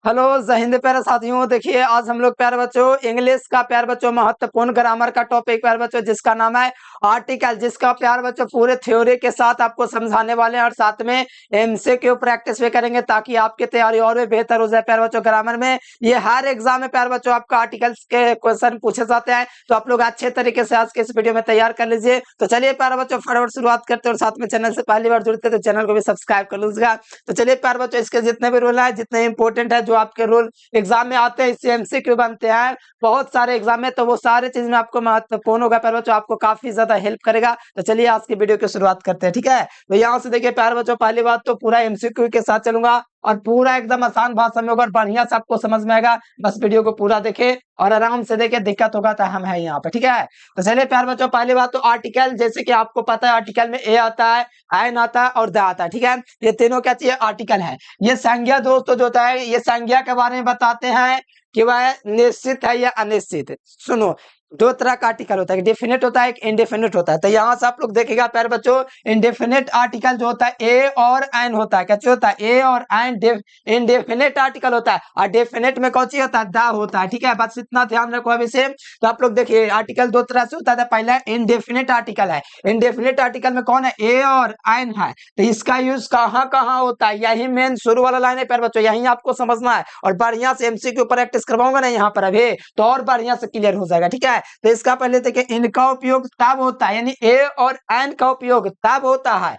Hello जय हिंद प्यारे साथियों। देखिए आज हम लोग प्यारे बच्चों इंग्लिश का प्यारे बच्चों महत्वपूर्ण ग्रामर का टॉपिक प्यारे बच्चों जिसका नाम है आर्टिकल, जिसका प्यारे बच्चों पूरे थ्योरी के साथ आपको समझाने वाले हैं और साथ में एमसीक्यू प्रैक्टिस भी करेंगे ताकि आपकी तैयारी और भी बेहतर हो जाए प्यारे बच्चों ग्रामर में। ये हर एग्जाम में प्यारे बच्चों आपका आर्टिकल्स के क्वेश्चन पूछे जाते हैं, तो आप लोग अच्छे तरीके से आज के इस वीडियो में तैयार कर लीजिए। तो चलिए प्यारे बच्चों फटाफट शुरुआत करते हैं और साथ में चैनल से पहली बार जुड़ते हैं तो चैनल को भी सब्सक्राइब कर लीजिएगा। तो चलिए प्यारे बच्चों इसके जितने भी रूल है, जितने इंपॉर्टेंट है, जो आपके रूल एग्जाम में आते हैं, इससे एमसीक्यू बनते हैं बहुत सारे एग्जाम में, तो वो सारे चीज में आपको महत्वपूर्ण होगा प्यारे बच्चों, आपको काफी ज्यादा हेल्प करेगा। तो चलिए आज की वीडियो की शुरुआत करते हैं, ठीक है। तो यहाँ से देखिए प्यारे बच्चों, पहली बात तो पूरा एमसीक्यू के साथ चलूंगा और पूरा एकदम आसान भाषा में होगा और बढ़िया से आपको समझ में आएगा। बस वीडियो को पूरा देखे और आराम से देखे, दिक्कत होगा तो हम है यहाँ पे, ठीक है। तो चलिए प्यारे बच्चों, पहली बात तो आर्टिकल, जैसे कि आपको पता है आर्टिकल में ए आता है, एन आता है और द आता है, ठीक है। ये तीनों क्या चाहिए, आर्टिकल है। ये संज्ञा दोस्तों जो होता है, ये संज्ञा के बारे में बताते हैं कि वह निश्चित है या अनिश्चित। सुनो, दो तरह का आर्टिकल होता है, एक डेफिनेट होता है, एक इनडेफिनेट होता है। तो यहाँ से आप लोग देखेगा प्यारे बच्चों, इनडेफिनेट आर्टिकल जो होता है ए और एन होता है, कैसे होता है, ए और एन। इनडेफिनेट आर्टिकल होता है और डेफिनेट में कौन सी होता है, द होता है, ठीक है। बस इतना ध्यान रखो अभी से। तो आप लोग देखिए आर्टिकल दो तरह से होता है, पहला इनडेफिनेट आर्टिकल है। इनडेफिनेट आर्टिकल में कौन है, ए और एन है। तो इसका यूज कहाँ कहाँ होता है, यही मेन शुरू वाला लाइन है प्यारे बच्चों, यही आपको समझना है और बढ़िया से एमसीक्यू प्रैक्टिस करवाऊंगा ना यहाँ पर अभी, तो और बढ़िया से क्लियर हो जाएगा, ठीक है। तो इसका पहले देखिए, इनका उपयोग तब होता है, यानी ए और एन का उपयोग तब होता है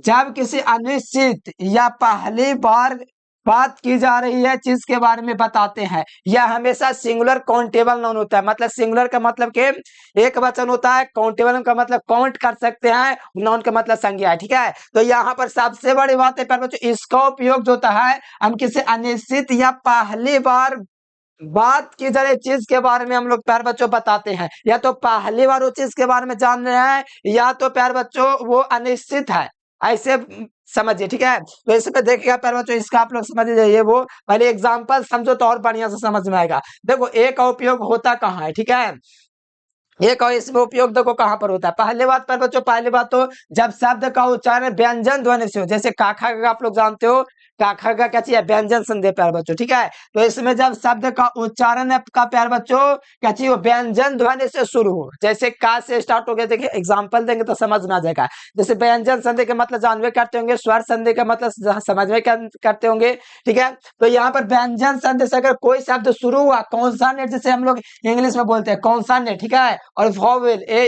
जब किसी अनिश्चित या पहली बार बात की जा रही है चीज के बारे में बताते हैं। यह हमेशा सिंगुलर काउंटेबल नाउन होता है। मतलब सिंगुलर का मतलब के एक वचन होता है, काउंटेबल का मतलब काउंट कर सकते हैं, नाउन का मतलब संज्ञा है, ठीक है। तो यहाँ पर सबसे बड़ी बात है प्यारे बच्चों, इसका उपयोग जो होता है, हम किसी अनिश्चित या पहली बार बात की जा रही चीज के बारे में हम लोग प्यार बच्चों बताते हैं, या तो पहली बार वो चीज के बारे में जान रहे हैं, या तो प्यार बच्चों वो अनिश्चित है, ऐसे समझिए, ठीक है। तो इसमें देखिएगा प्यार बच्चों, इसका आप लोग समझ जाइए, वो पहले एग्जांपल समझो तो और बढ़िया से समझ में आएगा। देखो ए का उपयोग होता कहाँ है, ठीक है। एक और इसमें उपयोग देखो कहां पर होता है। पहले बात पर बच्चों, पहली बात तो जब शब्द का उच्चारण व्यंजन ध्वनि से हो, जैसे काखा का आप लोग जानते हो, काखा का क्या चाहिए, व्यंजन संधि प्यार बच्चों, ठीक है। तो इसमें जब शब्द का उच्चारण का प्यार बच्चों क्या चाहिए, व्यंजन ध्वनि से शुरू हो, जैसे का से स्टार्ट हो गया। देखिए एग्जाम्पल देंगे तो समझ में आ जाएगा। जैसे व्यंजन संधि का मतलब जानवे करते होंगे, स्वर संधि का मतलब समझ में करते होंगे, ठीक है। तो यहाँ पर व्यंजन संधि से अगर कोई शब्द शुरू हुआ, कॉन्सोनेंट जैसे हम लोग इंग्लिश में बोलते हैं कॉन्सोनेंट, ठीक है, और vowel A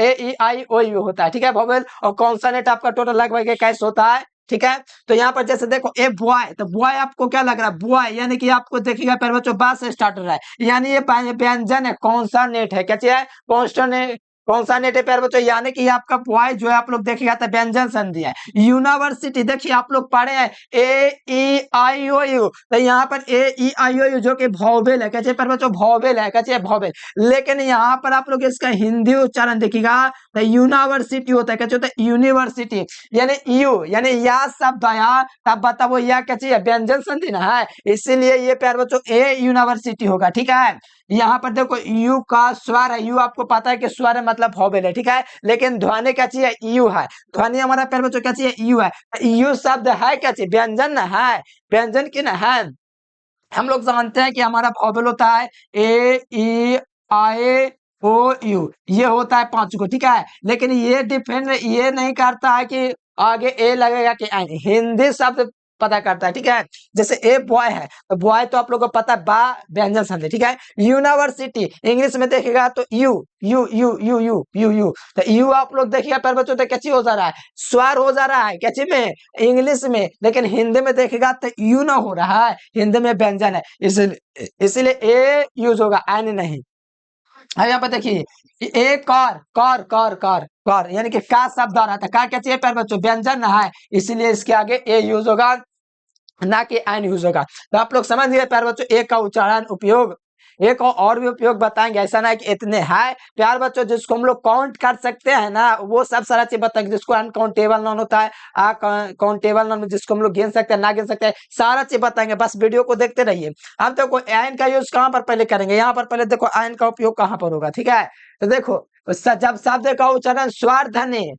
E I O you होता है, ठीक है, वॉवेल और कॉन्सोनेंट आपका टोटल लगभग कैसे होता है, ठीक है। तो यहाँ पर जैसे देखो ए बॉय, तो बॉय आपको क्या लग रहा है, बॉय यानी कि आपको देखिएगा पहले बच्चों बा से स्टार्ट हो रहा है, यानी ये व्यंजन है, कॉन्सोनेंट है, क्या चीज है, कॉन्स्टोनेंट, कौन सा नेट है प्यारे बच्चों, यानी कि आपका बॉय जो है आप लोग देखिएगा तो व्यंजन संधि है। यूनिवर्सिटी देखिए आप लोग पढ़े हैं ए ई आई ओ यू, तो यहाँ पर ए ई आई ओ यू जो कि वॉवेल है, कैसे प्यारे बच्चों, वॉवेल है, कैसे वॉवेल। लेकिन यहाँ पर आप लोग इसका हिंदी उच्चारण देखिएगा तो यूनिवर्सिटी होता है, कैसे होता है, यूनिवर्सिटी, यानी यू, यानी या शब्द आया तब बताओ या कैसे व्यंजन संधि ना है, इसीलिए ये प्यारे बच्चों ए यूनिवर्सिटी होगा, ठीक है। यहाँ पर देखो यू का स्वर है, यू आपको पता है कि स्वर है मतलब वॉवेल है, ठीक है। लेकिन ध्वनि क्या चाहिए, यू है, ध्वनि हमारा प्यारे बच्चों क्या चाहिए, यू है। यू शब्द है क्या चाहिए, व्यंजन ना है, व्यंजन की ना है। हम लोग जानते हैं कि हमारा वॉवेल होता है ए ई आई ओ यू, ये होता है पांच को, ठीक है। लेकिन ये डिपेंड ये नहीं करता है कि आगे ए लगेगा कि आई, हिंदी शब्द पता करता है, ठीक है। जैसे ए बॉय है, तो बॉय तो आप लोगों को पता है बा व्यंजन संधि, ठीक है। यूनिवर्सिटी इंग्लिश में देखेगा तो you you you you you you you, तो यू आप लोग देखिएगा पर बच्चों तो कैसी हो जा रहा है, स्वर हो जा रहा है कैसे में, इंग्लिश में, लेकिन हिंदी में देखेगा तो यू ना हो रहा है, हिंदी में व्यंजन है, इसलिए ए यूज होगा, एन नहीं। अब यहाँ पर देखिए a car car car car car, यानी कि का शब्द आ रहा था, का क्या चाहिए प्यारे बच्चों, व्यंजन ना है, इसीलिए इसके आगे ए यूज होगा ना कि एन यूज होगा। तो आप लोग समझ गए प्यारे बच्चों ए का उच्चारण उपयोग। एक और भी उपयोग बताएंगे, ऐसा ना कि इतने है प्यार बच्चों, जिसको हम लोग काउंट कर सकते हैं ना, वो सब सारा चीज बताएंगे। जिसको अनकाउंटेबल नॉन होता है, काउंटेबल नॉन जिसको हम लोग गिन सकते हैं ना गिन सकते हैं, सारा चीज बताएंगे, बस वीडियो को देखते रहिए। अब देखो एन का यूज कहाँ पर पहले करेंगे, यहाँ पर पहले देखो एन का उपयोग कहाँ पर होगा, ठीक है। तो देखो जब शब्द का उच्चारण स्वर ध्वनि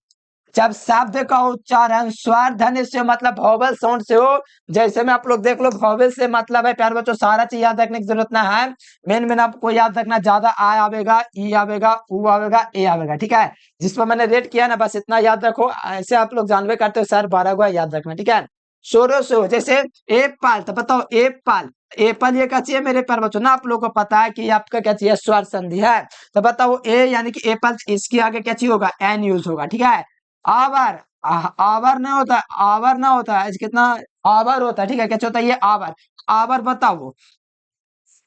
जब शब्द का उच्चारण स्वर ध्वनि से मतलब वोवल साउंड से हो, जैसे में आप लोग देख लो वोवल से मतलब है प्यारे बच्चों सारा चीज याद रखने की जरूरत ना है, मेन आपको याद रखना ज्यादा आ आवेगा, ई आवेगा, ऊ आवेगा, ए आवेगा, ठीक है। जिस पर मैंने रेट किया ना बस इतना याद रखो, ऐसे आप लोग जानवे करते हो सर 12 को याद रखना, ठीक है। शोरों से हो, जैसे एप्पल, तो बताओ एप्पल, एप्पल ये क्या चाहिए मेरे प्यारे बच्चों ना, आप लोगों को पता है कि आपका क्या चाहिए स्वर संधि है, तो बताओ ए यानी कि एप्पल, इसके आगे क्या चाहिए होगा, एन यूज होगा, ठीक है। आवर, आवर ना होता है, आवर ना होता है, कितना आवर होता है, ठीक है, क्या होता है ये आवर, आवर बताओ,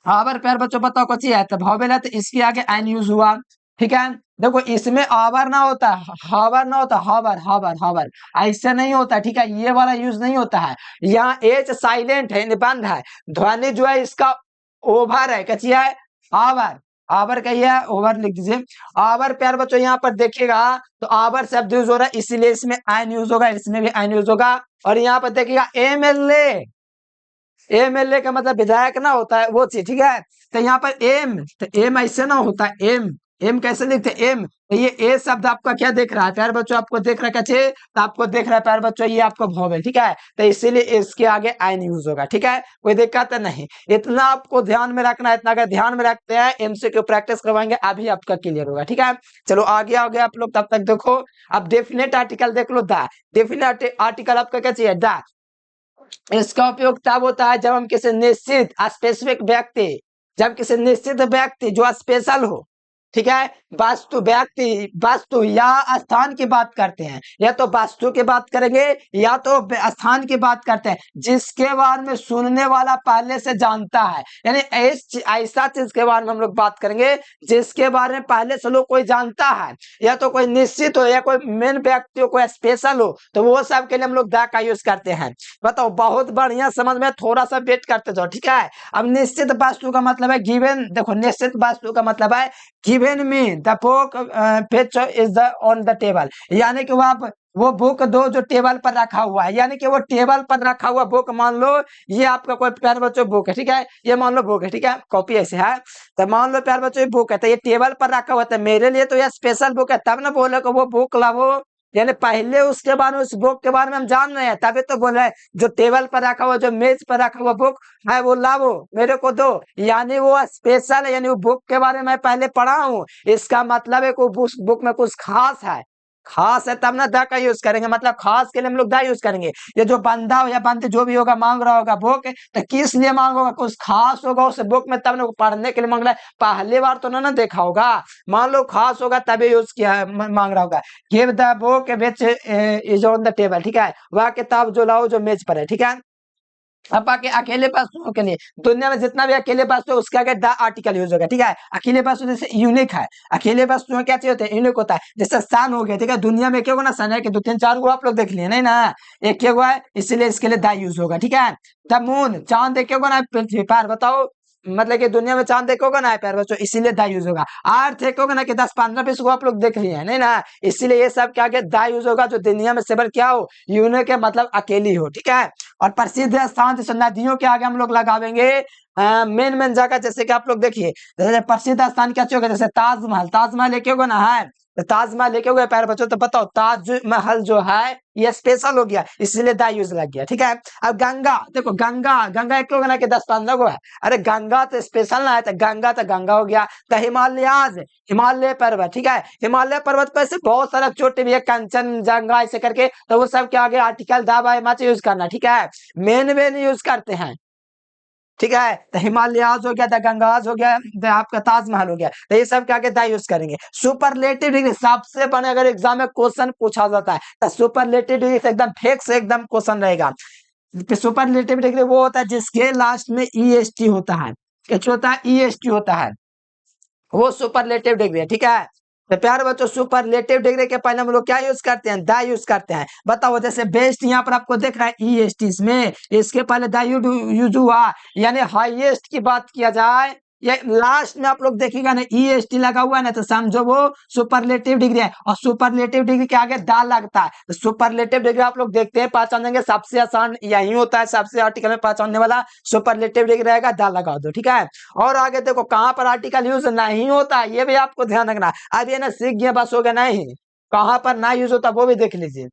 आवर प्यार बच्चों बताओ कौन सी है, तो भावेल है तो इसके आगे एन यूज हुआ, ठीक है। देखो इसमें आवर ना होता, हावर ना होता, हावर हावर हावर, ऐसे नहीं होता, ठीक है, ये वाला यूज नहीं होता है। यहाँ एच साइलेंट है, निबंध है, ध्वनि जो है इसका ओवर है, कची है आवर, आवर का है ओवर लिख दीजिए। आवर प्यार बच्चों यहाँ पर देखिएगा तो आवर शब्द यूज हो रहा है, इसीलिए इसमें एन यूज होगा, इसमें भी एन यूज होगा। और यहाँ पर देखिएगा एमएलए, एमएलए का मतलब विधायक ना होता है वो चीज, ठीक है। तो यहाँ पर एम, तो एम ऐसे ना होता है, एम, एम कैसे लिखते हैं एम, तो ये ए शब्द आपका क्या देख रहा है प्यार बच्चों, आपको देख रहा है कैसे, तो आपको देख रहा है प्यार बच्चों ये आपको वोवेल, ठीक है, तो इसीलिए इसके आगे एन यूज होगा, ठीक है, कोई दिक्कत नहीं। इतना आपको ध्यान में रखना है, इतना अगर ध्यान में रखते हैं एमसीक्यू प्रैक्टिस करवाएंगे अभी आपका क्लियर होगा, ठीक है। चलो आगे आ गए आप लोग, तब तक देखो अब डेफिनेट आर्टिकल देख लो, द डेफिनेट आर्टिकल आपका क्या चाहिए द, इसका उपयोग तब होता है जब हम किसी निश्चित स्पेसिफिक व्यक्ति, जब किसी निश्चित व्यक्ति जो स्पेशल हो, ठीक है, वास्तु व्यक्ति, वास्तु या स्थान की बात करते हैं, या तो वास्तु की बात करेंगे या तो स्थान की बात करते हैं जिसके बारे में सुनने वाला पहले से जानता है, यानी ऐसा चीज के बारे में हम लोग बात करेंगे जिसके बारे में पहले से लोग कोई जानता है, या तो कोई निश्चित हो या कोई मेन व्यक्ति हो, कोई स्पेशल हो, तो वो सब के लिए हम लोग द का यूज करते हैं। बताओ बहुत बढ़िया समझ में, थोड़ा सा वेट करते जाओ, ठीक है। अब निश्चित वस्तु का मतलब है गिवन, देखो निश्चित वस्तु का मतलब है given me the book which is the on the table, यानी कि वो बुक दो जो टेबल पर रखा हुआ है, यानी कि वो टेबल पर रखा हुआ बुक, मान लो ये आपका कोई प्यार बच्चों बुक है, ठीक है, ये मान लो बुक है, ठीक है, कॉपी ऐसे है, तो मान लो प्यार बच्चों ये बुक है, तो ये टेबल पर रखा हुआ था, मेरे लिए तो ये स्पेशल बुक है, तब ना बोले को वो बुक लाओ, यानी पहले उसके बारे में उस बुक के बारे में हम जान रहे हैं, तभी तो बोल रहे हैं जो टेबल पर रखा हुआ, जो मेज पर रखा हुआ बुक है वो लाओ मेरे को दो, यानी वो स्पेशल है, यानी वो बुक के बारे में मैं पहले पढ़ा हूँ, इसका मतलब है को उस बुक में कुछ खास है, खास है तब ना द का यूज करेंगे, मतलब खास के लिए हम लोग द यूज करेंगे। ये जो बंदा हो या बंदी जो भी होगा मांग रहा होगा बुक, तो किस लिए मांग होगा, कुछ खास होगा उस बुक में, तब ना पढ़ने के लिए मांग रहा है, पहली बार तो ना देखा होगा, मान लो खास होगा तभी यूज किया है, मांग रहा होगा। Give the book which is on the table, ठीक है, वह किताब जो लाओ जो मेज पर है, ठीक है। अब बाकी अकेले पासों के लिए दुनिया में जितना भी अकेले पासो है उसका द आर्टिकल यूज होगा, ठीक है। अकेले पासो जैसे यूनिक है, अकेले पासो क्या चाहिए होता है, यूनिक होता है, जैसे सन हो गया, ठीक है, दुनिया में क्या होगा ना सन है कि 2 3 4 को आप लोग देख लिए नहीं ना, एक क्या हुआ है, इसीलिए इसके लिए द यूज होगा, ठीक है। द मून, चांद देखे होगा ना पृथ्वी पर, बताओ मतलब कि दुनिया में चांद देखोगे होगा ना प्यार बच्चों, इसीलिए द यूज होगा। अर्थ एक होगा ना कि 10 15 20 को आप लोग देख लिए हैं नहीं ना, इसीलिए ये सब क्या आगे द यूज होगा, जो दुनिया में सेवर क्या हो, यूनिक है मतलब अकेली हो, ठीक है। और प्रसिद्ध स्थान जैसे नदियों के आगे हम लोग लगावेंगे मेन मेन जगह, जैसे कि आप लोग देखिए जैसे प्रसिद्ध स्थान क्या होगा, जैसे ताजमहल, ताजमहल लेके होगा ना है, तो ताजमहल लेके हो गया प्यारे बच्चों, तो बताओ ताजमहल जो है ये स्पेशल हो गया, इसलिए द यूज लग गया, ठीक है। अब गंगा, देखो गंगा, गंगा एक होगा ना कि 10 15 को है, अरे गंगा तो स्पेशल ना है, तो गंगा हो गया। तो हिमालयाज, हिमालय पर्वत, ठीक है, हिमालय पर्वत पर से बहुत सारा चोटी भी है, कंचनजंगा ऐसे करके, तो वो सब के आगे article the by much use करना, ठीक है, मेन यूज करते हैं, ठीक है। तो हिमालयाज हो गया, द गंगाज हो गया, आपका ताजमहल हो गया, तो ये सब क्या द यूज करेंगे। सुपरलेटिव डिग्री सबसे बड़े अगर एग्जाम में क्वेश्चन पूछा जाता है तो सुपरलेटिव डिग्री से एकदम फेक से एकदम क्वेश्चन रहेगा। सुपरलेटिव डिग्री वो होता है जिसके लास्ट में ईएसटी होता है, क्या होता है, ईएसटी होता है, वो सुपरलेटिव डिग्री है, ठीक है। तो प्यारे बच्चों सुपरलेटिव डिग्री के पहले हम लोग क्या यूज करते हैं, द यूज करते हैं। बताओ जैसे बेस्ट यहाँ पर आपको देख रहा है ईएसटी, इसमें इसके पहले द यूज हुआ, यानी हाईएस्ट की बात किया जाए, ये लास्ट में आप लोग देखिएगा ना ईएसटी लगा हुआ है ना, तो समझो वो सुपरलेटिव डिग्री है, और सुपरलेटिव डिग्री के आगे द लगता है, तो सुपरलेटिव डिग्री आप लोग देखते हैं पहचान देंगे, सबसे आसान यही होता है, सबसे आर्टिकल में पहचानने वाला सुपरलेटिव डिग्री रहेगा, द लगा दो, ठीक है। और आगे देखो कहां पर आर्टिकल यूज नहीं होता है, ये भी आपको ध्यान रखना, अब ये ना सीख गया बस हो गया नहीं, कहाँ पर ना यूज होता वो भी देख लीजिए।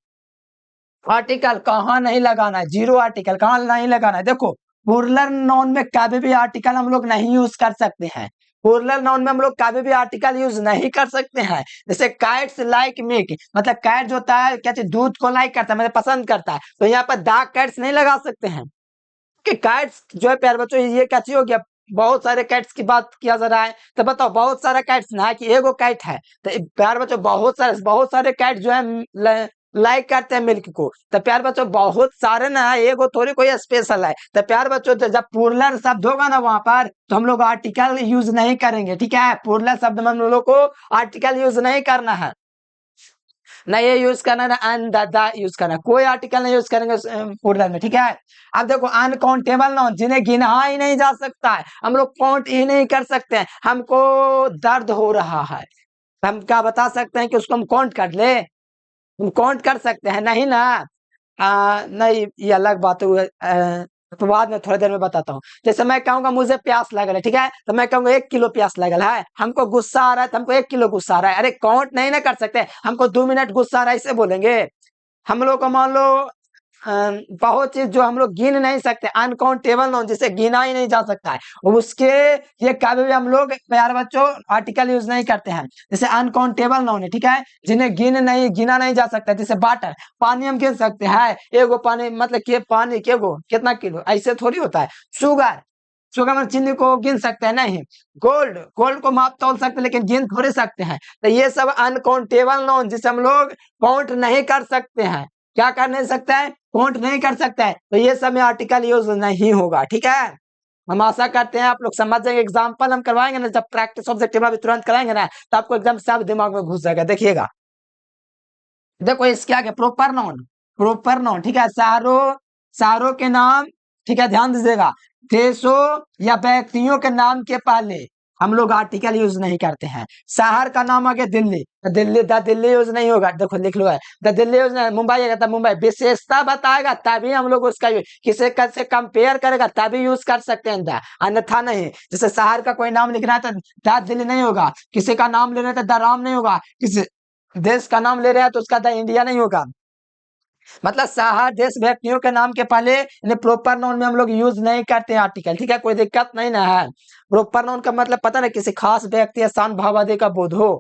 आर्टिकल कहाँ नहीं लगाना है, जीरो आर्टिकल कहाँ नहीं लगाना है। देखो प्लूरल नाउन में कभी भी आर्टिकल हम लोग नहीं यूज कर सकते हैं। प्लूरल नाउन में हम लोग कभी भी आर्टिकल यूज नहीं कर सकते हैं। जैसे कैट्स लाइक मिल्क, मतलब कैट जो होता है क्या चीज दूध को लाइक करता है, मतलब पसंद करता है, तो यहाँ पर द कैट्स नहीं लगा सकते हैं कि कैट्स जो है प्यारे बच्चों ये क्या चीज हो गया। बहुत सारे कैट्स की बात किया जा रहा है, तो बताओ बहुत सारा कैट्स ना है कि एगो कैट है। तो प्यारे बच्चों बहुत सारे कैट जो है लाइक करते हैं मिल्क को। तो प्यार बच्चों बहुत सारे ना है, एगो थोड़ी कोई स्पेशल है। तो प्यार बच्चों जब प्लूरल शब्द होगा ना वहां पर, तो हम लोग आर्टिकल यूज नहीं करेंगे, ठीक है। प्लूरल शब्द में हम लोग को आर्टिकल यूज नहीं करना है, ना ये यूज करना ना द यूज करना, कोई आर्टिकल नहीं यूज करेंगे प्लूरल में, ठीक है। अब देखो अनकाउंटेबल नाउन जिन्हें गिना ही नहीं जा सकता है, हम लोग काउंट ही नहीं कर सकते हैं। हमको दर्द हो रहा है, हम क्या बता सकते हैं कि उसको हम काउंट कर ले, हम काउंट कर सकते हैं नहीं ना। नहीं ये अलग बात हुई तो बाद में थोड़ी देर में बताता हूँ। जैसे मैं कहूंगा मुझे प्यास लगल है, ठीक है, तो मैं कहूंगा 1 किलो प्यास लगल है। हमको गुस्सा आ रहा है तो हमको 1 किलो गुस्सा आ रहा है। अरे काउंट नहीं ना कर सकते, हमको 2 मिनट गुस्सा आ रहा है ऐसे बोलेंगे। हम लोग को मान लो बहुत चीज जो हम लोग गिन नहीं सकते, अनकाउंटेबल नाउन जिसे गिना ही नहीं जा सकता है, उसके ये कभी भी हम लोग प्यारे बच्चों आर्टिकल यूज नहीं करते हैं। जैसे अनकाउंटेबल नाउन है, ठीक है, जिन्हें गिना नहीं जा सकता। जैसे वाटर, पानी हम गिन सकते हैं, एगो पानी मतलब कि पानी केगो कितना किलो, ऐसे थोड़ी होता है। शुगर, शुगर में चीनी को गिन सकते हैं नहीं। गोल्ड, गोल्ड को माप तोल सकते हैं लेकिन गिन थोड़े सकते हैं। तो ये सब अनकाउंटेबल नाउन जिसे हम लोग काउंट नहीं कर सकते हैं। क्या कर नहीं सकता है, काउंट नहीं कर सकता है, तो ये सब में आर्टिकल यूज नहीं होगा, ठीक है। हम आशा करते हैं आप लोग समझ जाएंगे। एग्जाम्पल हम करवाएंगे ना, जब प्रैक्टिस ऑब्जेक्टिव अभी तुरंत कराएंगे ना, तो आपको एकदम सब दिमाग में घुस जाएगा, देखिएगा। देखो इसके आगे प्रोपर नाउन, प्रोपर नाउन, ठीक है, शहरों, शहरों के नाम, ठीक है, ध्यान दीजिएगा। देशों या व्यक्तियों के नाम के पहले हम लोग आर्टिकल यूज नहीं करते हैं। शहर का नाम आ गया दिल्ली, तो दिल्ली द दिल्ली यूज नहीं होगा। देखो लिख लो है द दिल्ली यूज नहीं, मुंबई आएगा तब मुंबई, विशेषता बताएगा तभी हम लोग उसका किसी से कंपेयर करेगा तभी यूज कर सकते हैं द, अन्यथा नहीं। जैसे शहर का कोई नाम लिखना है तो द दिल्ली नहीं होगा, किसी का नाम लेना है तो द राम नहीं होगा, किसी देश का नाम ले रहे हैं तो उसका द इंडिया नहीं होगा। मतलब शहर देश व्यक्तियों के नाम के पहले इन्हें प्रॉपर नाउन में हम लोग यूज नहीं करते आर्टिकल, ठीक है, कोई दिक्कत नहीं ना है। प्रॉपर नाउन का मतलब पता ना किसी खास व्यक्ति या स्थान भाव आदि का बोध हो,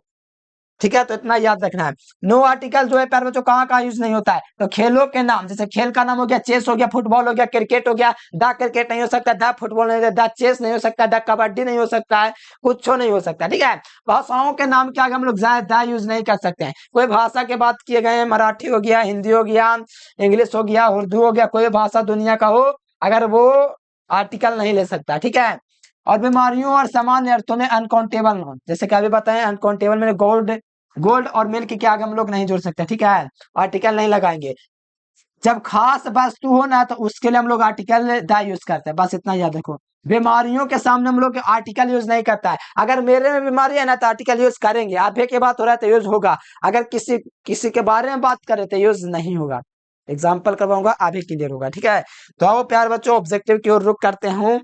ठीक है, तो इतना याद रखना है। नो आर्टिकल जो है प्यारे बच्चों कहाँ कहाँ यूज नहीं होता है, तो खेलों के नाम, जैसे खेल का नाम हो गया चेस हो गया, फुटबॉल हो गया, क्रिकेट हो गया, द क्रिकेट नहीं हो सकता, द फुटबॉल नहीं हो सकता, द चेस नहीं हो सकता, द कबड्डी नहीं हो सकता है, कुछ नहीं हो सकता, ठीक है। भाषाओं के नाम के आगे हम लोग द यूज नहीं कर सकते हैं। कोई भाषा के बात किए गए, मराठी हो गया, हिंदी हो गया, इंग्लिश हो गया, उर्दू हो गया, कोई भाषा दुनिया का हो, अगर वो आर्टिकल नहीं ले सकता, ठीक है। और बीमारियों और सामान्य अर्थों में अनकाउंटेबल नाउन, जैसे कि अभी बताएं अनकाउंटेबल में गोल्ड, गोल्ड और मिल्क के आगे हम लोग नहीं जोड़ सकते, ठीक है, आर्टिकल नहीं लगाएंगे। जब खास वस्तु हो ना तो उसके लिए हम लोग आर्टिकल द यूज करते हैं, बस इतना याद रखो। बीमारियों के सामने हम लोग आर्टिकल यूज नहीं करता है। अगर मेरे में बीमारी है ना तो आर्टिकल यूज करेंगे, आधे के बात हो रहा है तो यूज होगा, अगर किसी किसी के बारे में बात करें तो यूज नहीं होगा। एग्जाम्पल करवाऊंगा आधे क्लियर होगा, ठीक है। तो आओ प्यार बच्चों ऑब्जेक्टिव की ओर रुख करते हूँ,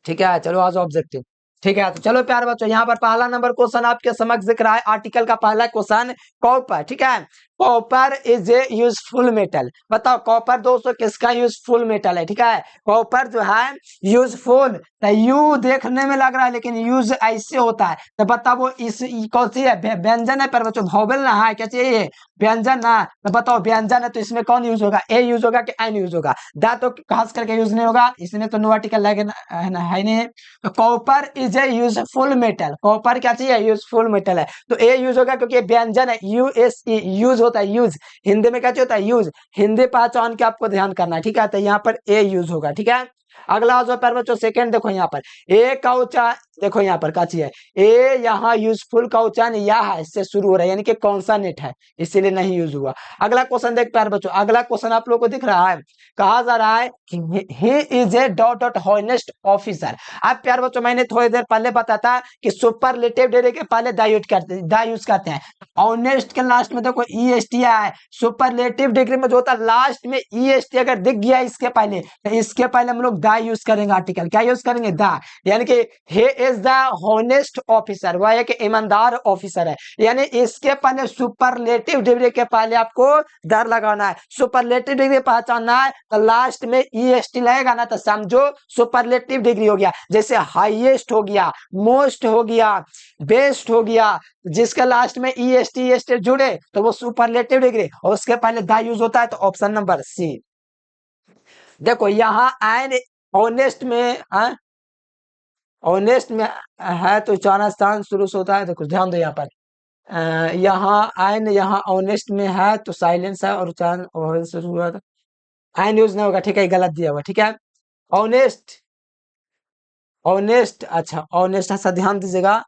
ठीक है, चलो आज ऑब्जेक्टिव, ठीक है। तो चलो प्यार बच्चों यहाँ पर पहला नंबर क्वेश्चन आपके समक्ष दिख रहा है, आर्टिकल का पहला क्वेश्चन, कॉपर, ठीक है। Copper is a useful metal, बताओ कॉपर दोस्तों किसका यूजफुल मेटल है, ठीक है। कॉपर जो है यूजफुल, तो यू देखने में लग रहा है लेकिन यूज ऐसे होता है, तो बताओ वो इस कौन सी है, व्यंजन है पर बच्चों, वोवेल ना है, क्या चाहिए व्यंजन ना, तो बताओ व्यंजन है तो इसमें कौन यूज होगा, ए यूज होगा कि एन यूज होगा, दा तो खास करके यूज नहीं होगा, इसमें तो नो आर्टिकल लगे है नहीं। तो copper is a useful metal, copper क्या चाहिए यूजफुल मेटल है, तो ए यूज होगा क्योंकि व्यंजन है, यूएस यूज होता है, यूज हिंदी में क्या होता है यूज, हिंदी पहचान के आपको ध्यान करना है, ठीक है। तो यहाँ पर ए यूज होगा, ठीक है। अगला जो पर बच्चों सेकंड देखो यहाँ पर ए का उच्चारण, देखो यहाँ पर का चाहिए ए, यहाँ यूजफुल का उच्चारण या है इससे शुरू हो रहा है यानी कि कॉन्सोनेंट है, इसीलिए नहीं यूज हुआ। अगला क्वेश्चन देख प्यार बच्चों, अगला क्वेश्चन आप लोग को दिख रहा है, कहा जा रहा है he is a dot dot honest officer. अब प्यार बच्चों मैंने थोड़ी देर पहले बताया था कि सुपरलेटिव डिग्री के पहले द यूज करते हैं, ऑनेस्ट के लास्ट में देखो ई एस टी है, सुपरलेटिव डिग्री में जो होता है लास्ट में ई एस टी अगर दिख गया इसके पहले तो इसके पहले हम लोग द द यूज करेंगे आर्टिकल, क्या यूज करेंगे द, यानी कि he is the honest officer, वह एक ईमानदार ऑफिसर है, यानी इसके पहले सुपरलेटिव डिग्री के पहले आपको दर लगाना है, सुपरलेटिव डिग्री पहचानना है तो लास्ट में ईएसटी लगेगा ना, तो समझो सुपरलेटिव डिग्री हो गया, जैसे हाईएस्ट हो गया, मोस्ट हो गया, बेस्ट हो गया, जिसके लास्ट में ईएसटी जुड़े तो वो सुपरलेटिव डिग्री, और उसके पहले द यूज होता है, तो ऑप्शन नंबर सी। देखो यहाँ एन ऑनेस्ट में ऑनेस्ट में है तो उच्चारण स्थान शुरू से होता है, देखो ध्यान दो यहाँ पर, यहाँ एन यहाँ ऑनेस्ट में है तो साइलेंस है और उच्चारण ओवल से शुरू हुआ था, एन यूज नहीं होगा, ठीक है, गलत दिया हुआ, ठीक है। ऑनेस्ट, ऑनेस्ट, अच्छा ऑनेस्ट ऐसा ध्यान दीजिएगा,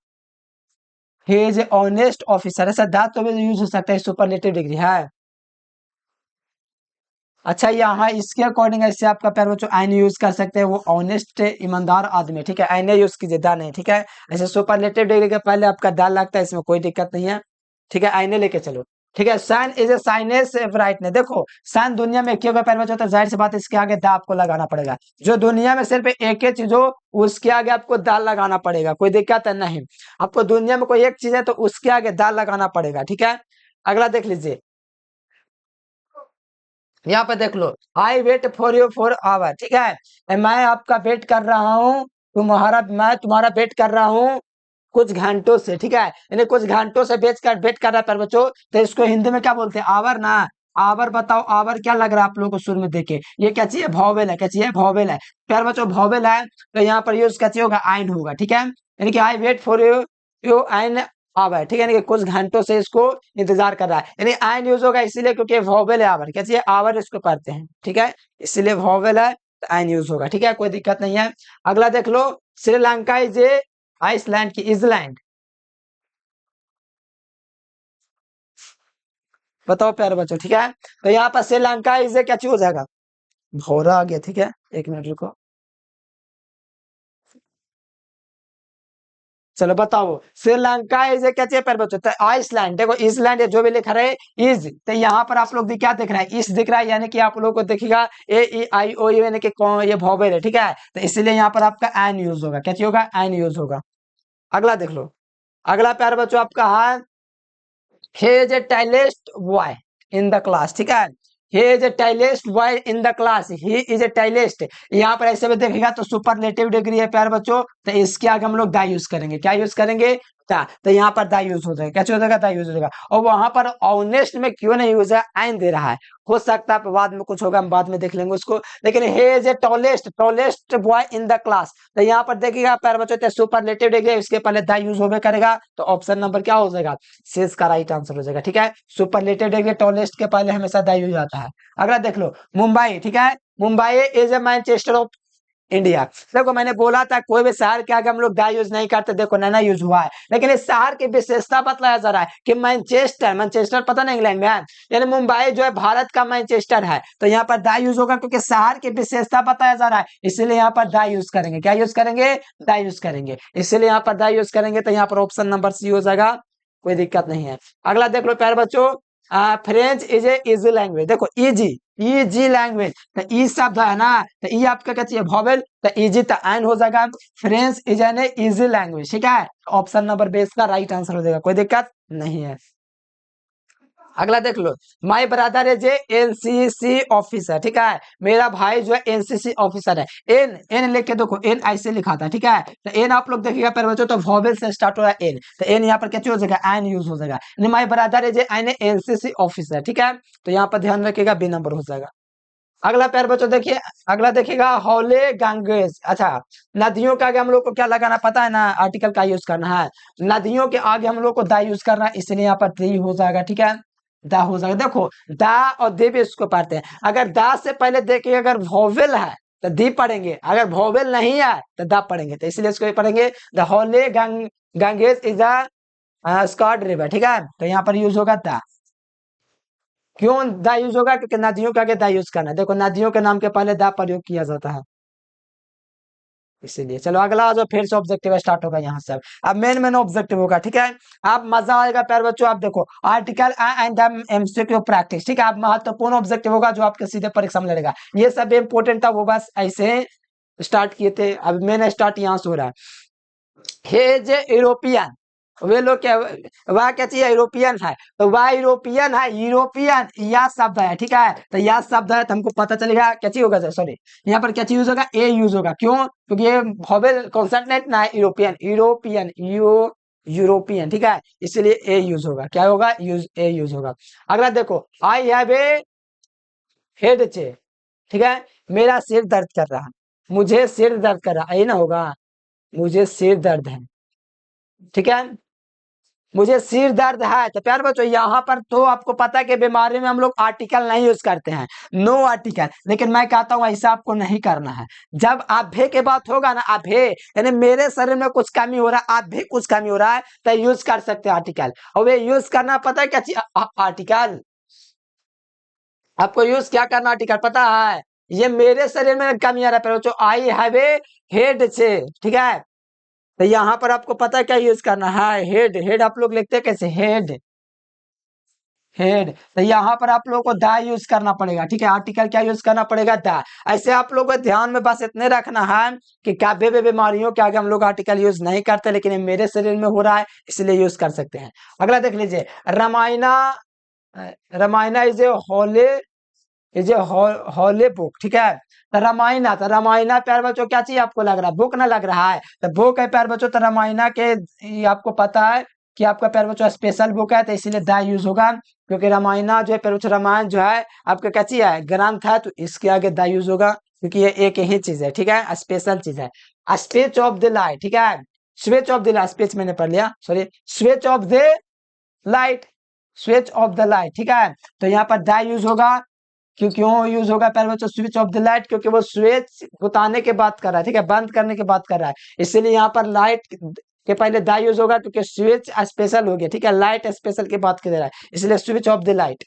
ही इज ऑनेस्ट ऑफिसर, ऐसा दैट तो भी यूज हो सकता है, सुपरलेटिव डिग्री है। अच्छा यहाँ इसके अकॉर्डिंग ऐसे आपका प्यार बच्चों आईन यूज कर सकते हैं, वो ऑनेस्ट ईमानदार आदमी, ठीक है, आईने यूज कीजिए दा नहीं, ठीक है। ऐसे सुपरलेटिव डिग्री के पहले आपका दा लगता है, इसमें कोई दिक्कत नहीं है, ठीक है, आईने लेके चलो, ठीक है। सन इज ए साइनेस ब्राइटनेस, देखो सन दुनिया में क्यों का प्यार बच्चों, तो जाहिर सी बात है इसके आगे दा आपको लगाना पड़ेगा, जो दुनिया में सिर्फ एक ही चीज हो उसके आगे आपको दाल लगाना पड़ेगा, कोई दिक्कत है नहीं, आपको दुनिया में कोई एक चीज है तो उसके आगे दाल लगाना पड़ेगा, ठीक है। अगला देख लीजिए, यहाँ पे देख लो, I wait for you for hour, ठीक है, मैं आपका वेट कर रहा हूँ, मैं तुम्हारा वेट कर रहा हूँ कुछ घंटों से, ठीक है, यानी कुछ घंटों से वेट कर रहा है पर बच्चों, तो इसको हिंदी में क्या बोलते हैं, आवर ना, आवर बताओ, आवर क्या लग रहा है आप लोगों को शुरू में देखे, ये क्या चाहिए, वॉवेल है, क्या चाहिए, वॉवेल है, प्यार बच्चों वॉवेल है, तो यहाँ पर यूज क्या चाहिए होगा, आइन होगा, ठीक है, यानी कि I wait for you you an hour, ठीक है, यानी कि कुछ घंटों से इसको इंतजार कर रहा है, यानी आइन यूज होगा इसीलिए क्योंकि वॉवेल है, आवर क्या चाहिए, आवर इसको करते हैं, ठीक है, इसीलिए वॉवेल है तो आइन यूज होगा, ठीक है, कोई दिक्कत नहीं है। अगला देख लो, श्रीलंका इज ए आइसलैंड की इजलैंड, बताओ प्यारे बच्चों, ठीक है, तो यहाँ पर श्रीलंका इसे क्या चीज हो जाएगा, भौरा आ गया, ठीक है, एक मिनट रुको, चलो बताओ, श्रीलंका इज क्या चाहिए प्यारे बच्चों, तो आइसलैंड, देखो इजलैंड जो भी लिखा रहे इज, तो यहाँ पर आप लोग क्या दिख रहा है, इस दिख रहा है, यानी कि आप लोग को देखिएगा ए ई आई ओ यानी कि ये वॉवेल है, ठीक है, तो इसलिए यहाँ पर आपका एन यूज होगा, क्या चाहिए होगा, एन यूज होगा। अगला देख लो, अगला प्यारे बच्चों आपका है, he is a tallest boy in the class, ठीक है, he is a tallest boy in the class, he is a tallest, यहाँ पर ऐसे में देखेगा तो सुपरलेटिव डिग्री है प्यार बच्चों, तो इसके आगे हम लोग दा यूज करेंगे, क्या यूज करेंगे, दा, तो यहाँ पर दा यूज हो जाएगा, क्या हो जाएगा, दा यूज हो जाएगा, और वहां पर ऑनेस्ट में क्यों नहीं यूज है, आइन दे रहा है, हो सकता है बाद में कुछ होगा, हम बाद में देख लेंगे उसको, लेकिन he is a tallest boy in the class, तो यहाँ पर देखिएगा प्यार बच्चों सुपरलेटिव डिग्री उसके पहले दा यूज होगा करेगा, तो ऑप्शन नंबर क्या हो जाएगा, सी का राइट आंसर हो जाएगा, ठीक है, सुपरलेटिव डिग्री टॉलेस्ट के पहले हमेशा दा यूज आता है। अगला देख लो, मुंबई, ठीक है, Mumbai is a Manchester of India, देखो मैंने बोला था कोई भी शहर के आगे हम लोग दा यूज नहीं करते, देखो नैना यूज हुआ है, लेकिन इस शहर की विशेषता बतलाया जा रहा है कि मैनचेस्टर, मैनचेस्टर पता नहीं इंग्लैंड में है, यानी मुंबई जो है भारत का मैनचेस्टर है, तो यहाँ पर दा यूज होगा क्योंकि शहर की विशेषता बताया जा रहा है, इसलिए यहाँ पर दा यूज करेंगे, क्या यूज करेंगे, दा यूज करेंगे, इसलिए यहाँ पर दा यूज करेंगे, तो यहाँ पर ऑप्शन नंबर सी हो जाएगा, कोई दिक्कत नहीं है। अगला देख लो प्यारे बच्चों, French is a easy language, देखो इजी, इजी लैंग्वेज, तो ई शब्द है ना, तो ई आपका क्या चाहिए, वॉवेल, तो इजी तो एन हो जाएगा, French is an easy language, ठीक है, ऑप्शन नंबर बेस का राइट आंसर हो जाएगा, कोई दिक्कत नहीं है। अगला देख लो, my brother is a NCC officer, ठीक है, मेरा भाई जो है एनसीसी ऑफिसर है, एन एन लिख के देखो, एन ऐसे लिखा था, ठीक है, तो एन आप लोग देखिएगा पर बच्चों तो वॉवेल से स्टार्ट हो रहा है एन, तो एन यहाँ पर क्या हो जाएगा, एन यूज हो जाएगा, माई brother is an NCC officer, ठीक है, तो यहाँ पर ध्यान रखिएगा बी नंबर हो जाएगा। अगला प्यार बच्चों देखिए, अगला देखिएगा हौले गंगेज, अच्छा नदियों के आगे हम लोग को क्या लगाना पता है ना, आर्टिकल का यूज करना है, नदियों के आगे हम लोग को दा यूज करना है, इसलिए यहाँ पर दी हो जाएगा, ठीक है, दा हो जाएगा, देखो दा और दे भी इसको पढ़ते हैं, अगर दा से पहले देखिए अगर वॉवेल है तो दी पढ़ेंगे, अगर वॉवेल नहीं है तो दा पढ़ेंगे, तो इसलिए इसको पढ़ेंगे the holy Ganges is a sacred river, ठीक है, तो यहाँ पर यूज होगा दा, क्यों दा यूज होगा, क्योंकि नदियों के आगे दा यूज करना है, देखो नदियों के नाम के पहले दा प्रयोग किया जाता है, इसीलिए। चलो अगला जो फिर से ऑब्जेक्टिव स्टार्ट होगा यहाँ से, अब मेन ऑब्जेक्टिव होगा, ठीक है, आप मजा आएगा प्यार बच्चों, आप देखो आर्टिकल एंड एमसीक्यू प्रैक्टिस, ठीक है, आप महत्वपूर्ण ऑब्जेक्टिव होगा जो आपके सीधे परीक्षा में लड़ेगा, ये सब इंपोर्टेंट था, वो बस ऐसे स्टार्ट किए थे, अब मैंने स्टार्ट यहाँ से हो रहा है। हे जे यूरोपियन, वे लोग क्या, वह क्या चाहिए, यूरोपियन है, तो वह यूरोपियन है, यूरोपियन यह शब्द है, ठीक है, तो यह शब्द है तो हमको पता चलेगा क्या चीज होगा, सॉरी यहाँ पर क्या चीज यूज होगा, ए यूज होगा, क्यों, क्योंकि ये वोवेल कॉन्सोनेंट ना है, यूरोपियन, यूरोपियन यूरोपियन, ठीक है, इसलिए ए यूज होगा, क्या होगा, ए यूज होगा। अगला देखो, आई हैव ए हेड चे, ठीक है, मेरा सिर दर्द कर रहा है, मुझे सिर दर्द कर रहा है, ये ना होगा, मुझे सिर दर्द है, ठीक है, मुझे सिर दर्द है, तो प्यार बच्चों यहाँ पर तो आपको पता है कि बीमारी में हम लोग आर्टिकल नहीं यूज करते हैं, नो आर्टिकल, लेकिन मैं कहता हूँ ऐसा आपको नहीं करना है। जब आभे के बात होगा ना, आभे यानी मेरे शरीर में कुछ कमी हो रहा है, आभे कुछ कमी हो रहा है, तो यूज कर सकते हैं आर्टिकल, और वे यूज करना पता है क्या चीज, आर्टिकल, आपको यूज क्या करना आर्टिकल पता है, ये मेरे शरीर में कमी आ रहा है, जो आई हैव ए हेड से, ठीक है, तो यहाँ पर आपको पता है क्या यूज करना है, हेड, हेड आप लोग लिखते हैं कैसे, हेड, हेड, तो यहाँ पर आप लोगों को दा यूज करना पड़ेगा, ठीक है, आर्टिकल क्या यूज करना पड़ेगा, दा। ऐसे आप लोगों को ध्यान में बस इतने रखना है कि काव्य बीमारियों के आगे हम लोग आर्टिकल यूज नहीं करते, लेकिन ये मेरे शरीर में हो रहा है इसलिए यूज कर सकते हैं। अगला देख लीजिए, Ramayana, Ramayana is a Hawley, is a Hawley book, ठीक है, तो रामायणा, तो रामायणा प्यार बच्चों क्या चाहिए आपको, लग रहा है बुक ना लग रहा है, तो बुक है प्यार बच्चों, तो रामायणा के ये आपको पता है कि आपका प्यार बच्चों स्पेशल बुक है, तो इसीलिए दा यूज होगा, क्योंकि रामायणा जो है प्यार बच्चों, रामायण जो है आपका क्या चीज है, ग्रंथ है, तो इसके आगे दा यूज होगा, क्योंकि ये एक ही चीज है, ठीक है, स्पेशल चीज है। स्विच ऑफ द लाइट, ठीक है, switch off the light, space मैंने पढ़ लिया, sorry, switch off the light, switch off the light, ठीक है, तो यहाँ पर दा यूज होगा, क्यों यूज होगा प्यारे बच्चों, स्विच ऑफ द लाइट, क्योंकि वो स्विच बुताने के बात कर रहा है, ठीक है, बंद करने की बात कर रहा है, इसलिए यहाँ पर लाइट के पहले दा यूज होगा, क्योंकि स्विच स्पेशल हो गया, ठीक है, लाइट स्पेशल की बात कर रहा है, इसलिए स्विच ऑफ द लाइट।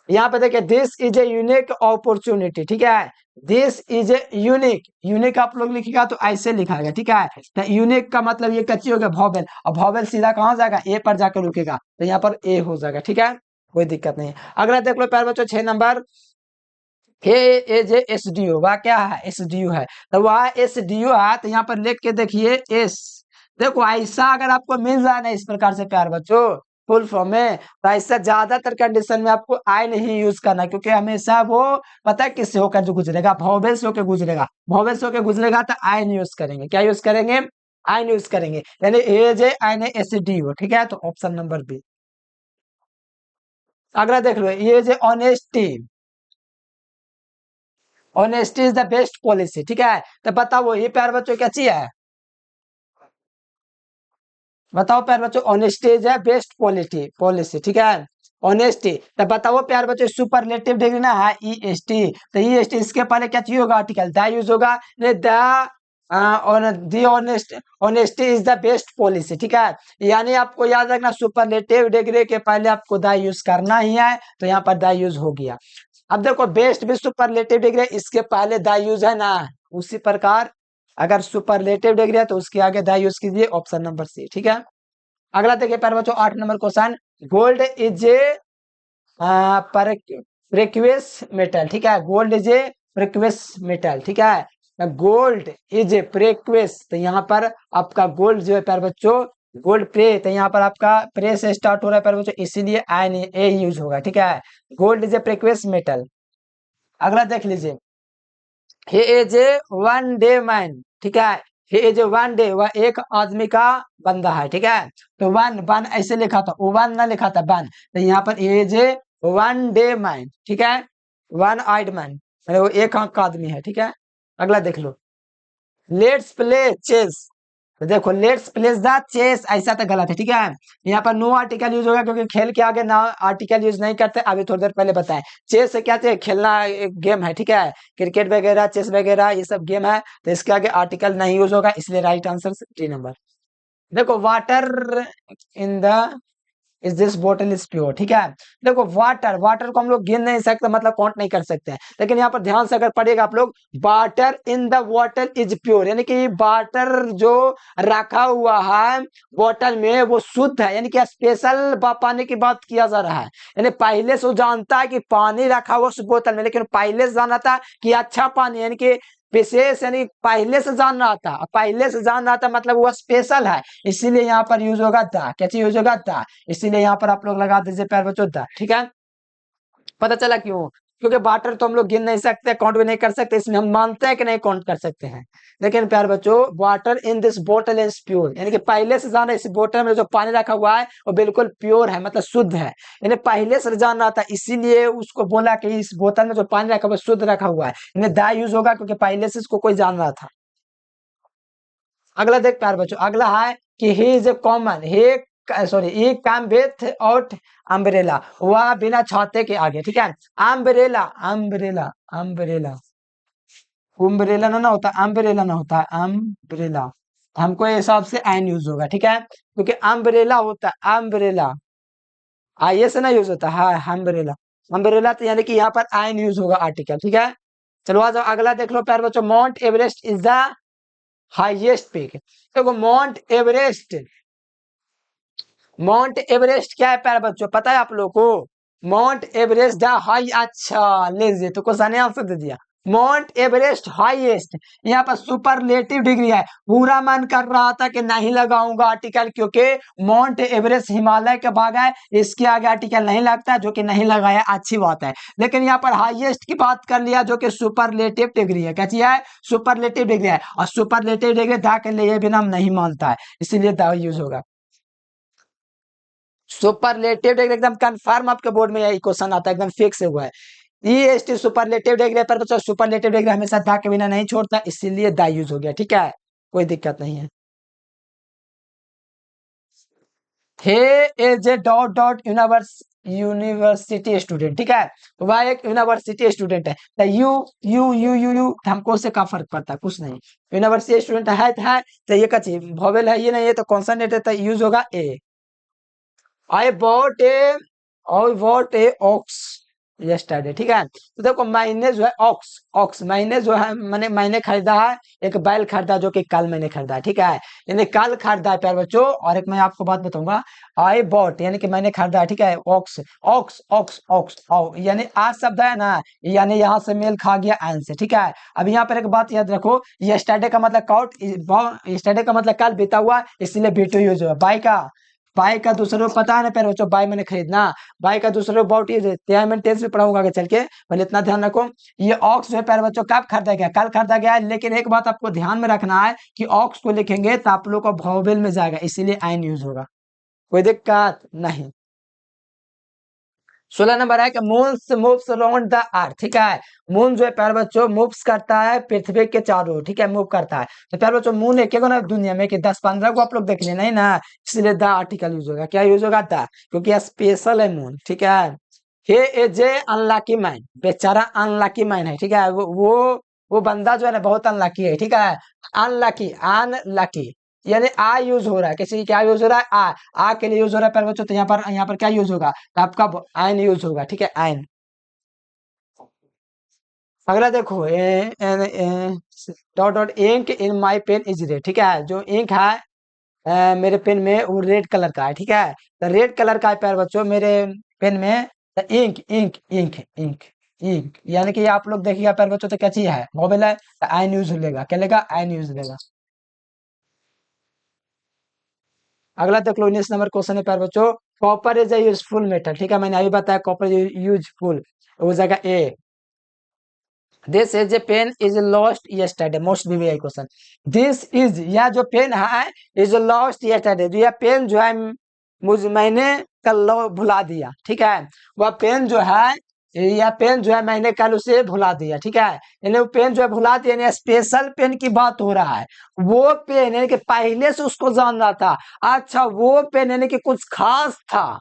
यहाँ पे देखिए, this is a unique opportunity, ठीक है, this is a unique, unique आप लोग लिखिएगा तो ऐसे लिखा है, ठीक है, तो यूनिक का मतलब ये कच्ची हो गया वॉवेल, और वॉवेल सीधा कहाँ जाएगा, ए पर जाकर रुकेगा, तो यहाँ पर ए हो जाएगा, ठीक है, कोई दिक्कत नहीं है। अगला देख लो प्यारे बच्चों, 6 नंबर, हे एज एस डी ओ, वह क्या है, एस डी ओ है, तो वह एस डी ओ है, तो यहाँ पर लिख के देखिए एस, देखो ऐसा अगर आपको मिल जाए ना इस प्रकार से प्यार बच्चों फुल फॉर्म में, तो ऐसा ज्यादातर कंडीशन में आपको आई नहीं यूज करना, क्योंकि हमेशा वो पता है किससे होकर जो गुजरेगा, वॉवेल से होकर गुजरेगा, वॉवेल से होकर गुजरेगा तो आई नहीं यूज करेंगे, क्या यूज करेंगे, आई नहीं यूज करेंगे, यानी एज ए आई ने एस डी ओ, ठीक है, तो ऑप्शन नंबर बी। अगला देख लो, ये जो honesty, honesty is the best policy, ठीक है, तो बताओ ये प्यार बच्चों क्या चाहिए, बताओ प्यार बच्चों, ऑनेस्टी इज है बेस्ट पॉलिसी, पॉलिसी, ठीक है, ऑनेस्टी, तो बताओ प्यार बच्चों, सुपरलेटिव डिग्री ना है ई एस टी, तो ई एस टी इसके पहले क्या चाहिए होगा, आर्टिकल द यूज होगा, the honest, honesty is the best policy, ठीक है, यानी आपको याद रखना सुपरलेटिव डिग्री के पहले आपको द यूज करना ही है, तो यहाँ पर द यूज हो गया। अब देखो, बेस्ट भी सुपरलेटिव डिग्री, इसके पहले द यूज है ना, उसी प्रकार अगर सुपरलेटिव डिग्री है तो उसके आगे द यूज कीजिए, ऑप्शन नंबर सी, ठीक है। अगला देखिए प्यारे बच्चों, 8 number question, gold is a precious metal, ठीक है, gold is a precious metal, ठीक है, गोल्ड इज ए प्रेक्वियस, तो यहाँ पर आपका गोल्ड जो है प्यारे बच्चों, गोल्ड प्रे, तो यहाँ पर आपका प्रे से स्टार्ट हो रहा है प्यारे बच्चों, इसीलिए आई ए यूज होगा, ठीक है, gold is a precious metal. अगला देख लीजिए, he is a one day man, ठीक है, he is a one day, वह एक आदमी का बंदा है, ठीक है, तो वन वन ऐसे लिखा था, वन ना लिखा था वन, तो यहाँ पर he is a one day man, ठीक है, वन आइड मैन, वो एक आंख का आदमी है, ठीक है। अगला देख लो, लेट्स प्ले चेस, तो देखो लेट्स प्ले द चेस, ऐसा तो गलत है, ठीक है, यहाँ पर नो आर्टिकल यूज होगा, क्योंकि खेल के आगे ना आर्टिकल यूज नहीं करते, अभी थोड़ी देर पहले बताएं, चेस क्या चाहिए, खेलना एक गेम है, ठीक है, क्रिकेट वगैरह चेस वगैरह ये सब गेम है, तो इसके आगे आर्टिकल नहीं यूज होगा, इसलिए राइट आंसर डी नंबर। देखो, water in the is this bottle is pure, ठीक है, देखो वाटर, वाटर को हम लोग गिन नहीं सकते, मतलब काउंट नहीं कर सकते हैं, लेकिन यहाँ पर ध्यान से अगर पढ़िएगा आप लोग, water in the water is pure, यानी कि वाटर जो रखा हुआ है बोतल में वो शुद्ध है, यानी कि स्पेशल पानी की बात किया जा रहा है, यानी पहले से वो जानता है कि पानी रखा हुआ उस बोतल में, लेकिन पहले से जाना था कि अच्छा पानी, यानी कि विशेष यानी पहले से जान रहा था, पहले से जान रहा था मतलब वो स्पेशल है, इसीलिए यहाँ पर यूज होगा द। क्या चीज यूज होगा? द। इसीलिए यहाँ पर आप लोग लगा दीजिए प्यारे बच्चों द। ठीक है, पता चला क्यों? क्योंकि वाटर तो हम लोग गिन नहीं सकते, काउंट भी नहीं कर सकते, इसमें हम मानते हैं कि नहीं काउंट कर सकते हैं। लेकिन प्यारे बच्चों वाटर इन दिस बोतल इज प्योर, यानी कि पहले से जाना इस बोतल में जो पानी रखा हुआ है वो बिल्कुल प्योर है, मतलब शुद्ध है। यानी पहले से जान रहा था इसीलिए उसको बोला कि इस बोतल में जो पानी रखा हुआ है शुद्ध रखा हुआ है, यानी दा यूज होगा क्योंकि पहले से इसको कोई जान रहा था। अगला देख प्यारे बच्चों, अगला है कि he is a common, he come with out umbrella, वह बिना छाते के आगे। ठीक है, अम्ब्रेला अम्ब्रेला अम्ब्रेला, उम्ब्रेला ना होता, अम्ब्रेला ना होता, अम्ब्रेला। हमको हिसाब से एन यूज होगा। ठीक है, क्योंकि अम्ब्रेला होता है, अम्ब्रेला आई से ना यूज होता है अम्ब्रेला। अम्ब्रेला तो यानी कि यहाँ पर एन यूज होगा आर्टिकल। ठीक है, चलो आ जाओ अगला देख लो प्यारे बच्चों, mount Everest is the highest peak. देखो माउंट एवरेस्ट, माउंट एवरेस्ट क्या है प्यारे बच्चों, पता है आप लोग को? माउंट एवरेस्ट द हाई, अच्छा लीजिए तो क्वेश्चन आंसर दे दिया। माउंट एवरेस्ट हाईएस्ट, यहाँ पर सुपरलेटिव डिग्री है। पूरा मन कर रहा था कि नहीं लगाऊंगा आर्टिकल, क्योंकि माउंट एवरेस्ट हिमालय का भाग है, इसके आगे आर्टिकल नहीं लगता, जो कि नहीं लगाया, अच्छी बात है। लेकिन यहाँ पर हाईएस्ट की बात कर लिया, जो कि सुपरलेटिव डिग्री है। क्या चीज है? सुपरलेटिव डिग्री है, और सुपरलेटिव डिग्री दा के लिए बिना नहीं मानता है, इसीलिए दा यूज होगा। सुपरलेटिव डिग्री एकदम कंफर्म, आपके बोर्ड में यही क्वेश्चन आता है, एकदम फिक्स हुआ है। ईएसटी सुपरलेटिव डिग्री पर बच्चों, सुपरलेटिव डिग्री हमेशा दा के बिना नहीं छोड़ता, इसीलिए दा यूज हो गया। ठीक है, कोई दिक्कत नहीं है। He is a dot dot university student. ठीक है, वह एक यूनिवर्सिटी स्टूडेंट है। तो यू हमको उससे क्या फर्क पड़ता है? कुछ नहीं। यूनिवर्सिटी स्टूडेंट है तो है, तो ये का चीज वोवेल है, ये नहीं है तो कॉन्सोनेंट है, तो यूज होगा a. I bought a, I bought a ox yesterday. ठीक है, तो देखो मैंने जो है ऑक्स, ऑक्स मैंने जो है मैंने खरीदा है, एक बैल खरीदा जो कि कल मैंने खरीदा है। ठीक है, यानी कल खरीदा है प्यारे बच्चों। और एक मैं आपको बात बताऊंगा, आई बॉट यानी कि मैंने खरीदा है। ठीक है, ऑक्स ऑक्स ऑक्स ऑक्स यानी आज शब्द है ना, यानी यहाँ से मेल खा गया एन से। ठीक है, अब यहाँ पर एक बात याद रखो, यस्टरडे का मतलब काउट, यस्टरडे का मतलब कल बीता हुआ, इसलिए बीटू यूज हुआ। बाई का दूसरे को पता है ना प्यारे बच्चों, बाई मैंने खरीदना, बाई का दूसरे को अबाउट यूज है, मैं टेंस भी पढ़ाऊंगा आगे चल के, पहले इतना ध्यान रखो। ये ऑक्स जो है प्यारे बच्चों कब खरीदा गया? कल खरीदा गया है। लेकिन एक बात आपको ध्यान में रखना है कि ऑक्स को लिखेंगे तो आप लोग का वोवेल में जाएगा, इसीलिए आइन यूज होगा, कोई दिक्कत नहीं। 16 नंबर है कि moon moves around the earth. ठीक है, मून जो है प्यारे बच्चों मूव्स करता है पृथ्वी के चारों ओर। ठीक है, मूव करता है। तो प्यारे बच्चों मून एक ना दुनिया में कि 10-15 को आप लोग देख लेना, नहीं ना, इसलिए द आर्टिकल यूज होगा। क्या यूज होगा? द, क्योंकि स्पेशल है मून। ठीक है, he is A unlucky man, बेचारा अनलकी मैन है। ठीक है, वो बंदा जो है ना बहुत अनलकी है। ठीक है, अनलकी अनलकी यानी आ यूज हो रहा है, किसी क्या यूज हो रहा है? आ के लिए यूज हो रहा है प्यारे बच्चों, तो यहाँ पर क्या यूज होगा? तो आपका आइन यूज होगा। ठीक है, आइन। अगला देखो dot dot ink in my pen is red. ठीक है, जो इंक है मेरे पेन में वो रेड कलर का है। ठीक है, तो रेड कलर का है प्यारे बच्चों मेरे पेन में, तो ink ink ink ink ink यानी कि आप लोग देखिएगा प्यारे बच्चों, तो क्या चीज है? मोबाइल है, तो आइन यूज लेगा। क्या लेगा? आइन यूज लेगा। अगला देख लो 19 नंबर क्वेश्चन है प्यारे बच्चों, copper is a useful metal. ठीक है, मैंने अभी बताया कॉपर यूजफुल हो जाएगा a. This is a pen is lost yesterday, most भी आई क्वेश्चन। दिस इज, यह जो पेन है इज लॉस्ट यस्टरडे, यह पेन जो है मैंने कल भुला दिया। ठीक है, वह पेन जो है, यह पेन जो है मैंने कल उसे भुला दिया। ठीक है, यानी वो पेन जो है भुला दिया, यानी स्पेशल पेन की बात हो रहा है। वो पेन यानी कि पहले से उसको जान रहा था। अच्छा, वो पेन यानी कि कुछ खास था,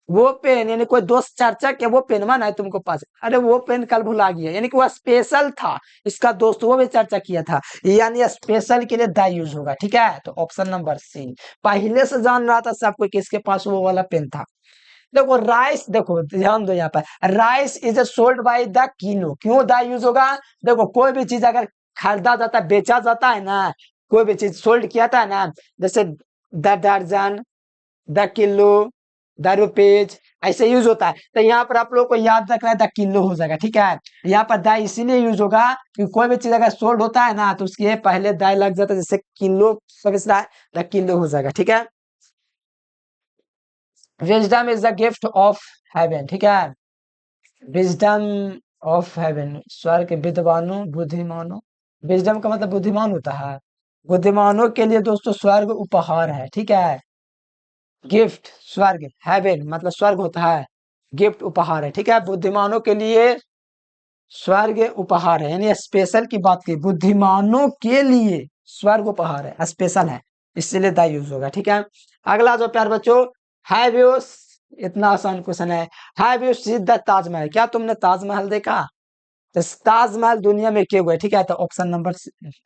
वो पेन यानी कोई दोस्त चर्चा के वो पेन माना है तुमको पास, अरे वो पेन कल भुला गया, यानी कि वो स्पेशल था, इसका दोस्त वो भी चर्चा किया था, यानी स्पेशल के लिए द यूज होगा। ठीक है, तो ऑप्शन नंबर सी, पहले से जान रहा था सब कोई किसके पास वो वाला पेन था। देखो राइस, देखो ध्यान दो यहाँ पर, rice is sold by the kilo, क्यों द यूज होगा? देखो कोई भी चीज अगर खरीदा जाता है, बेचा जाता है ना, कोई भी चीज सोल्ड किया था ना, जैसे द दर्जन, द किलो, द रुपीज ऐसे यूज होता है। तो यहाँ पर आप लोग को याद रखना है द किलो हो जाएगा, ठीक है। यहाँ पर द इसीलिए यूज होगा कि कोई भी चीज अगर सोल्ड होता है ना तो उसके पहले द लग जाता है, जैसे किलो समझ द किलो हो जाएगा, ठीक है। Wisdom is the gift of haven, ठीक है। विजडम ऑफ हेवन, स्वर्ग विद्वानों बुद्धिमानों, विजडम का मतलब बुद्धिमान होता है, बुद्धिमानों के लिए दोस्तों स्वर्ग उपहार है, ठीक है। गिफ्ट स्वर्ग, हेवन मतलब स्वर्ग होता है, गिफ्ट उपहार है, ठीक है। बुद्धिमानों के लिए स्वर्ग उपहार है, यानी स्पेशल की बात की, बुद्धिमानों के लिए स्वर्ग उपहार है, स्पेशल है, इसलिए द यूज होगा, ठीक है। अगला जो प्यार बच्चों, हैव यू, इतना आसान क्वेश्चन है, have you seen the Taj Mahal, क्या तुमने ताजमहल देखा? तो ताजमहल दुनिया में क्यों हुआ है, ठीक है। तो ऑप्शन नंबर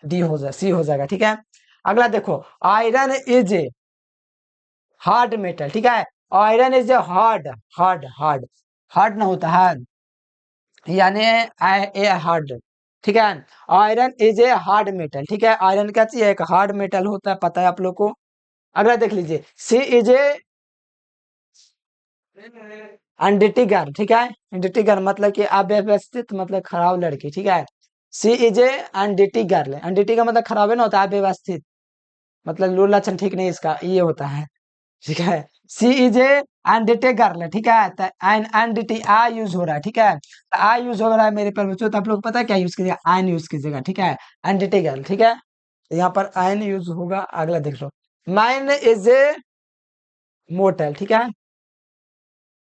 डी हो जाए, सी हो जाएगा, ठीक है। अगला देखो, iron is a hard metal, ठीक है। Iron is a hard, hard hard ना होता है, यानी ए हार्ड, ठीक है। Iron is a hard metal, ठीक है। आयरन क्या चीज है, एक हार्ड मेटल होता है, पता है आप लोग को। अगला देख लीजिए, सी इज ए अनडिटिगर, ठीक है। अनडिटिगर मतलब कि अव्यवस्थित, मतलब खराब लड़की, ठीक है। सी इज ए अनडिटिगर, अनडिटिगर मतलब खराब है ना, होता है अव्यवस्थित, मतलब लूला लक्षण ठीक नहीं इसका, ये होता है, ठीक है। सी इज ए एनडिटी गर्ल, ठीक है। तो एन एनडिटी आ यूज हो रहा है, ठीक है। आ यूज हो रहा है मेरे पर बच्चों, तो आप लोग को पता है क्या यूज कीजिएगा, एन यूज कीजिएगा, ठीक है। एनडिटी गर्ल, ठीक है। तो यहाँ पर एन यूज होगा। अगला देख लो, माइन इज ए मोटल, ठीक है,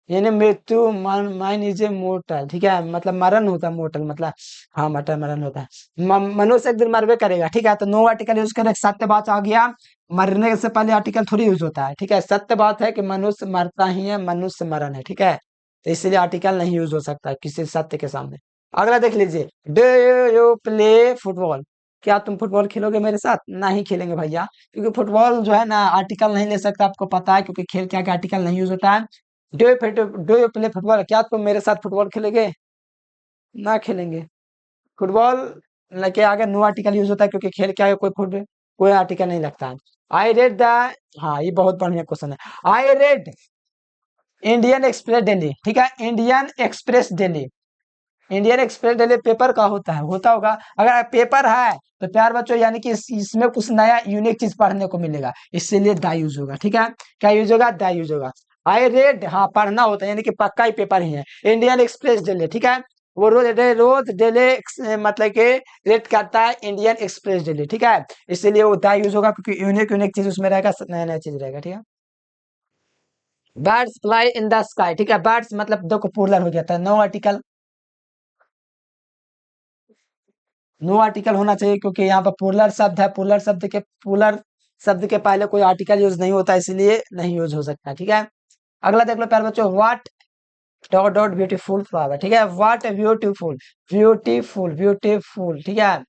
यानी मृत्यु, माइन इज ए मोटल, ठीक है, मतलब मरण होता है, मोटल मतलब हाँ मटर मरण होता है, मनुष्य एक दिन मरबे करेगा, ठीक है। तो नो आर्टिकल यूज करें, सत्य बात आ गया, मरने से पहले आर्टिकल थोड़ी यूज होता है, ठीक है। सत्य बात है कि मनुष्य मरता ही है, मनुष्य मरण है, ठीक है। तो इसलिए आर्टिकल नहीं यूज हो सकता है किसी सत्य के सामने। अगला देख लीजिए, डू यू प्ले फुटबॉल, क्या तुम फुटबॉल खेलोगे मेरे साथ? नहीं खेलेंगे भैया, क्योंकि फुटबॉल जो है ना आर्टिकल नहीं ले सकता, आपको पता है, क्योंकि खेल क्या क्या आर्टिकल नहीं यूज होता है। डू यू प्ले फुटबॉल, क्या तुम मेरे साथ फुटबॉल खेलोगे? ना खेलेंगे। फुटबॉल के आगे नो आर्टिकल यूज होता है, क्योंकि खेल के आगे कोई आर्टिकल नहीं लगता है। आई रेड द, हाँ ये बहुत बढ़िया क्वेश्चन है। I read Indian express daily, ठीक है। Indian express daily, Indian express daily paper का होता होगा। अगर पेपर है तो प्यार बच्चों, यानी कि इसमें कुछ नया यूनिक चीज पढ़ने को मिलेगा, इसीलिए द यूज होगा, ठीक है। क्या यूज होगा? द यूज होगा। आई रेड, हाँ पढ़ना होता है, यानी कि पक्का ही पेपर ही है। इंडियन एक्सप्रेस डेली, ठीक है, वो रोज डेली मतलब कि रेड करता है इंडियन एक्सप्रेस डेली, ठीक है। इसीलिए वो द यूज होगा, क्योंकि यूनिक यूनिक चीज उसमें रहेगा, नया नया चीज रहेगा, ठीक है। Birds fly in the sky, ठीक है। बर्ड्स मतलब देखो प्लूरल हो गया था, नो आर्टिकल, नो आर्टिकल होना चाहिए, क्योंकि यहाँ पर पुलर शब्द है, पुलर शब्द के पहले कोई आर्टिकल यूज नहीं होता, इसलिए नहीं यूज हो सकता, ठीक है। अगला देख लो प्यारे बच्चों, what dot dot beautiful flower, ठीक है। व्हाट ब्यूटीफुल, ब्यूटीफुल, ठीक है।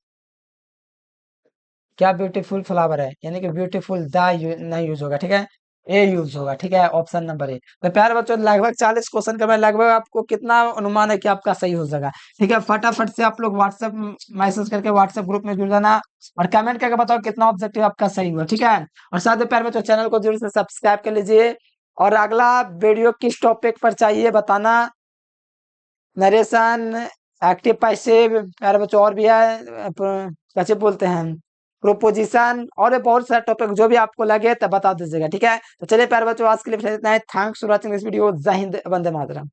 क्या ब्यूटीफुल फ्लावर है, यानी कि ब्यूटीफुल नहीं यूज होगा, ठीक है। ए यूज होगा, ठीक है, ऑप्शन नंबर ए। तो प्यारे बच्चों, लगभग 40 क्वेश्चन का मैं लगभग आपको कितना अनुमान है कि आपका सही हो जाएगा, ठीक है। फटाफट से आप लोग व्हाट्सएप मैसेज करके व्हाट्सएप ग्रुप में जुड़ जाना, और कमेंट करके बताओ कितना ऑब्जेक्टिव आपका सही हुआ, ठीक है। और साथ ही प्यारे बच्चों, चैनल को जरूर से सब्सक्राइब कर लीजिए, और अगला वीडियो किस टॉपिक पर चाहिए बताना। नरेशन, एक्टिव पैसिव, प्यारे बच्चों और भी है, कैसे बोलते हैं, प्रोपोजिशन, और भी बहुत सारे टॉपिक जो भी आपको लगे तब बता दीजिएगा, ठीक है। तो चलिए प्यारे बच्चों, आज के लिए इतना है। Thanks for watching this video. जय हिंद, वंदे मातरम।